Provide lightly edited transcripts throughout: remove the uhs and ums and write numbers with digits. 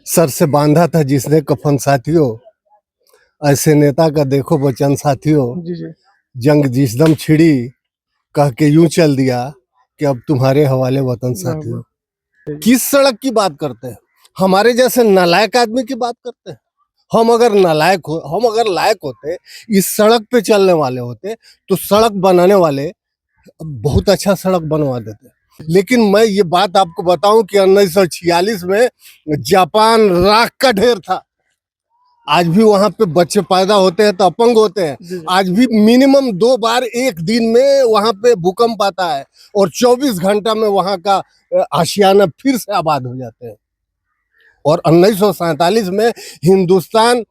Sir से बांधा था जिसने कफन साथियों, ऐसे नेता का देखो वचन साथियों। जी जी जंग जिसदम छिड़ी, कह के यूं चल दिया कि अब तुम्हारे हवाले वतन साथियों। किस सड़क की बात करते हैं? हमारे जैसे नालायक आदमी की बात करते हैं। हम अगर लायक होते, इस सड़क पे चलने वाले होते, तो सड़क बनाने वाले बहुत अच्छा सड़क बनवा देते। लेकिन मैं ये बात आपको बताऊं कि 1946 में जापान राख का ढेर था। आज भी वहां पे बच्चे पैदा होते हैं तो अपंग होते हैं। आज भी मिनिमम 2 बार एक दिन में वहां पे भूकंप आता है और 24 घंटा में वहां का आशियाना फिर से आबाद हो जाते हैं। और 1947 में हिंदुस्तान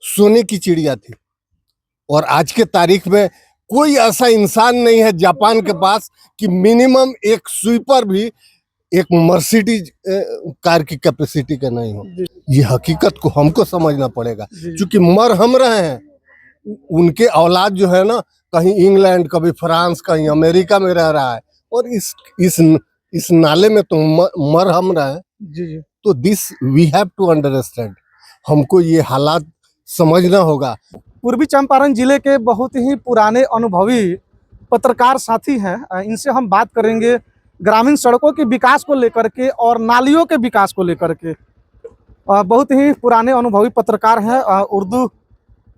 सोने की चिड़िया थी। और आज के तारीख में कोई ऐसा इंसान नहीं है जापान के पास कि मिनिमम एक स्वीपर भी एक मर्सिडीज कार की कैपेसिटी का नहीं हो। ये हकीकत को हमको समझना पड़ेगा, क्योंकि मर हम रहे हैं। उनके औलाद जो है ना, कहीं इंग्लैंड, कभी फ्रांस, कहीं अमेरिका में रह रहा है, और इस नाले में तो मर हम रहे हैं। जी तो this we have to understand. हमको ये हालात समझना होगा। पूर्वी चंपारण जिले के बहुत ही पुराने अनुभवी पत्रकार साथी हैं। इनसे हम बात करेंगे ग्रामीण सड़कों के विकास को लेकर के और नालियों के विकास को लेकर के। बहुत ही पुराने अनुभवी पत्रकार हैं। उर्दू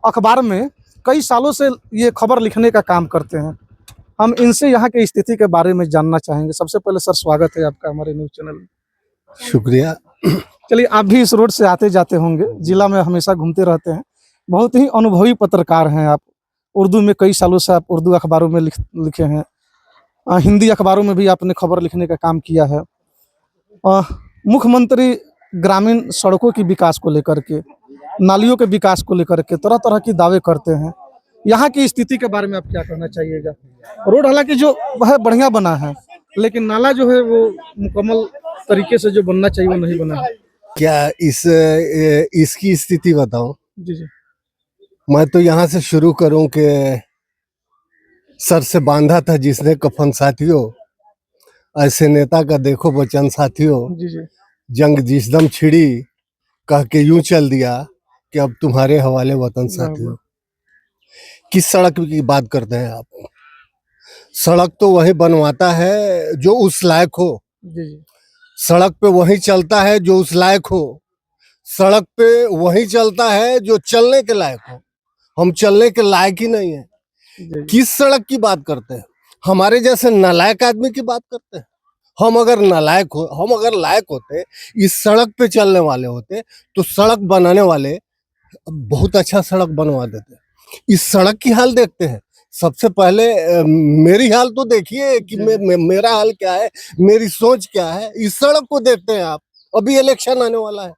अखबार में कई सालों से ये खबर लिखने का काम करते हैं। हम इनसे यहाँ की स्थिति के बारे में जानना चाहेंगे। सबसे पहले सर, स्वागत है आपका हमारे न्यूज़ चैनल में। शुक्रिया। चलिए, आप भी इस रोड से आते जाते होंगे, जिला में हमेशा घूमते रहते हैं। बहुत ही अनुभवी पत्रकार हैं आप। उर्दू में कई सालों से आप उर्दू अखबारों में लिखे हैं। हिंदी अखबारों में भी आपने खबर लिखने का काम किया है। मुख्यमंत्री ग्रामीण सड़कों की विकास को लेकर के, नालियों के विकास को लेकर के तरह तरह की दावे करते हैं। यहाँ की स्थिति के बारे में आप क्या कहना चाहिएगा? रोड हालांकि जो है बढ़िया बना है, लेकिन नाला जो है वो मुकम्मल तरीके से जो बनना चाहिए वो नहीं बना है। क्या इसकी स्थिति बताऊं? जी जी मैं तो यहाँ से शुरू करूं कि सर से बांधा था जिसने कफन साथियों, ऐसे नेता का देखो वचन साथियों। जी जी जंग जिसदम छिड़ी, कह के यूं चल दिया कि अब तुम्हारे हवाले वतन साथियों। किस सड़क की बात करते हैं आप? सड़क तो वही बनवाता है जो उस लायक हो। जी जी सड़क पे वही चलता है जो उस लायक हो। सड़क पे वही चलता है जो चलने के लायक हो। हम चलने के लायक ही नहीं है। किस सड़क की बात करते हैं? हमारे जैसे नालायक आदमी की बात करते हैं। हम अगर लायक होते, इस सड़क पे चलने वाले होते, तो सड़क बनाने वाले बहुत अच्छा सड़क बनवा देते। इस सड़क की हाल देखते हैं। सबसे पहले मेरी हाल तो देखिए कि मेरा हाल क्या है, मेरी सोच क्या है। इस सड़क को देखते हैं आप। अभी इलेक्शन आने वाला है।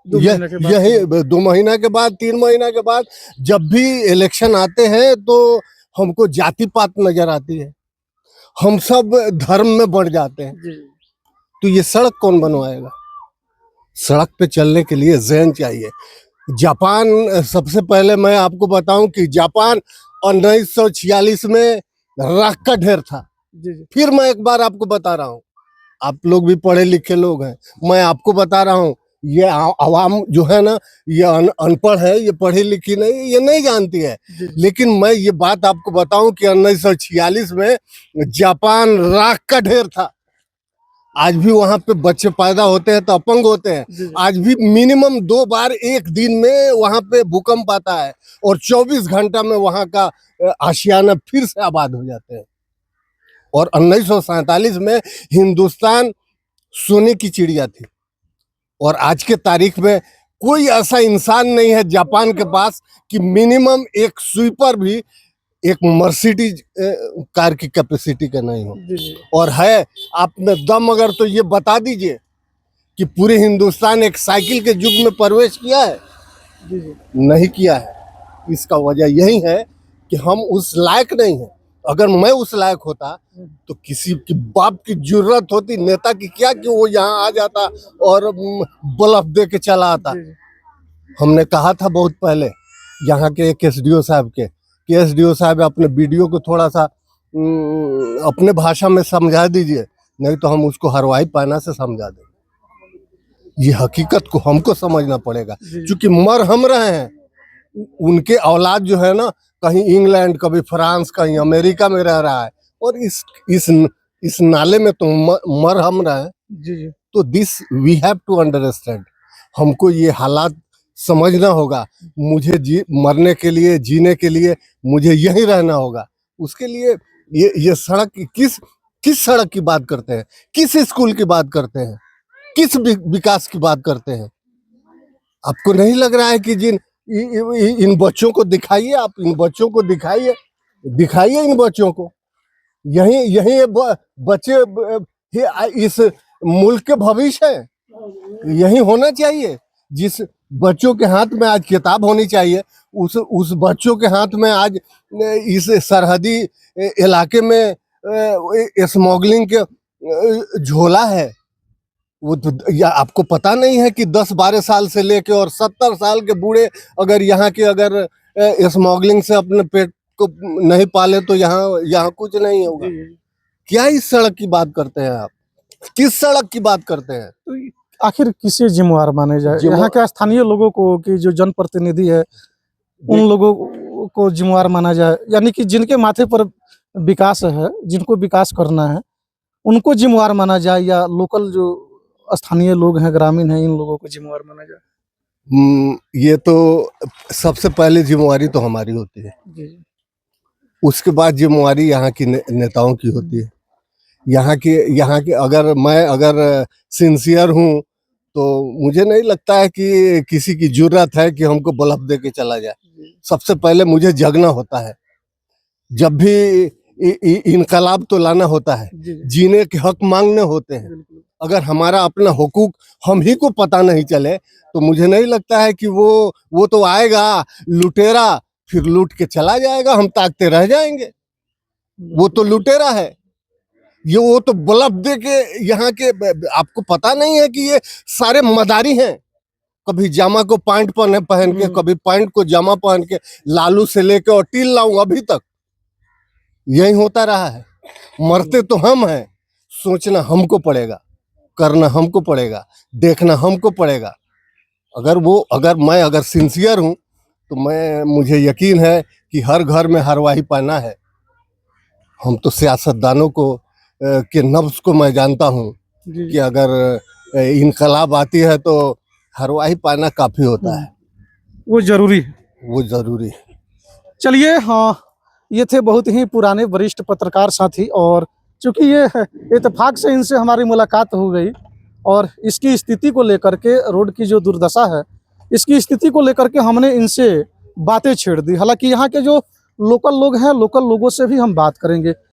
यही 2 महीना के बाद, 3 महीना के बाद जब भी इलेक्शन आते हैं तो हमको जाति पात नजर आती है। हम सब धर्म में बढ़ जाते हैं। तो ये सड़क कौन बनवाएगा? सड़क पे चलने के लिए ज़हन चाहिए। जापान, सबसे पहले मैं आपको बताऊं कि जापान 1946 में राख का ढेर था। फिर मैं एक बार आपको बता रहा हूँ, आप लोग भी पढ़े लिखे लोग हैं, मैं आपको बता रहा हूँ, ये आवाम जो है ना, ये अनपढ़ है, ये पढ़ी लिखी नहीं, ये नहीं जानती है। लेकिन मैं ये बात आपको बताऊं कि 1946 में जापान राख का ढेर था। आज भी वहां पे बच्चे पैदा होते हैं तो अपंग होते हैं। आज भी मिनिमम 2 बार एक दिन में वहां पे भूकंप आता है और 24 घंटा में वहां का आशियाना फिर से आबाद हो जाते हैं। और 1947 में हिंदुस्तान सोने की चिड़िया थी। और आज के तारीख में कोई ऐसा इंसान नहीं है जापान के पास कि मिनिमम एक स्वीपर भी एक मर्सिडीज कार की कैपेसिटी का नहीं हो। और है आप में दम अगर तो ये बता दीजिए कि पूरे हिंदुस्तान एक साइकिल के युग में प्रवेश किया है? नहीं किया है। इसका वजह यही है कि हम उस लायक नहीं हैं। अगर मैं उस लायक होता तो किसी की बाप की जरूरत होती नेता की क्या कि वो यहाँ आ जाता और बलफ दे के चला आता। हमने कहा था बहुत पहले यहाँ के एक एसडीओ साहब के कि एसडीओ साहब अपने वीडियो को थोड़ा सा अपने भाषा में समझा दीजिए, नहीं तो हम उसको हरवाही पाना से समझा देंगे। ये हकीकत को हमको समझना पड़ेगा, जी। क्योंकि मर हम रहे हैं। उनके औलाद जो है ना, कहीं इंग्लैंड, कभी फ्रांस, कहीं अमेरिका में रह रहा है, और इस नाले में तो मर हम रहे हैं। जी जी तो this we have to understand, हमको ये हालात समझना होगा। मुझे मरने के लिए, जीने के लिए मुझे यहीं रहना होगा। उसके लिए ये सड़क किस सड़क की बात करते हैं, किस स्कूल की बात करते हैं, किस विकास की बात करते हैं? आपको नहीं लग रहा है कि इन बच्चों को दिखाइए, आप इन बच्चों को दिखाइए इन बच्चों को। यही यही ये बच्चे इस मुल्क के भविष्य है। यही होना चाहिए। जिस बच्चों के हाथ में आज किताब होनी चाहिए, उस बच्चों के हाथ में आज इस सरहदी इलाके में स्मगलिंग के झोला है। वो तो आपको पता नहीं है कि 10-12 साल से लेके और 70 साल के बूढ़े अगर यहाँ के अगर स्मगलिंग से अपने पेट को नहीं पाले तो यहाँ कुछ नहीं होगा। क्या इस सड़क की बात करते हैं आप? किस सड़क की बात करते हैं? तो आखिर किसे जिम्मेवार माने जाए? यहाँ के स्थानीय लोगों को कि जो जनप्रतिनिधि है उन लोगों को जिम्मेवार माना जाए, यानी कि जिनके माथे पर विकास है, जिनको विकास करना है उनको जिम्मेवार माना जाए, या लोकल जो स्थानीय लोग हैं, ग्रामीण हैं, इन लोगों को जिम्मेवार माना जाए? ये तो सबसे पहले जिम्मेवारी तो हमारी होती है। जी उसके बाद जिम्मेवारी यहाँ की नेताओं की होती है। यहाँ के अगर सिंसियर हूँ तो मुझे नहीं लगता है कि किसी की जरूरत है कि हमको बल्ब दे के चला जाए। सबसे पहले मुझे जगना होता है। जब भी इनकलाब तो लाना होता है, जीने के हक मांगने होते हैं। अगर हमारा अपना हुकूक हम ही को पता नहीं चले तो मुझे नहीं लगता है कि वो तो आएगा लुटेरा, फिर लूट के चला जाएगा, हम ताकते रह जाएंगे। वो तो लुटेरा है। वो तो बल्ब दे के यहाँ के, आपको पता नहीं है कि ये सारे मदारी हैं। कभी जामा को पैंट पहन के, कभी पैंट को जामा पहन के, लालू से लेके और टील लाऊं अभी तक यही होता रहा है। मरते तो हम हैं, सोचना हमको पड़ेगा, करना हमको पड़ेगा, देखना हमको पड़ेगा। अगर मैं सिंसियर हूँ तो मुझे यकीन है कि हर घर में हरवाही पाना है। हम तो सियासतदानों को के नफ्स को मैं जानता हूँ कि अगर इनकलाब आती है तो हरवाही पाना काफी होता है। वो जरूरी है, वो जरूरी है। चलिए, हाँ, ये थे बहुत ही पुराने वरिष्ठ पत्रकार साथी, और चूंकि ये इत्तेफाक से इनसे हमारी मुलाकात हो गई और इसकी स्थिति को लेकर के, रोड की जो दुर्दशा है इसकी स्थिति को लेकर के हमने इनसे बातें छेड़ दी। हालांकि यहाँ के जो लोकल लोग हैं, लोकल लोगों से भी हम बात करेंगे।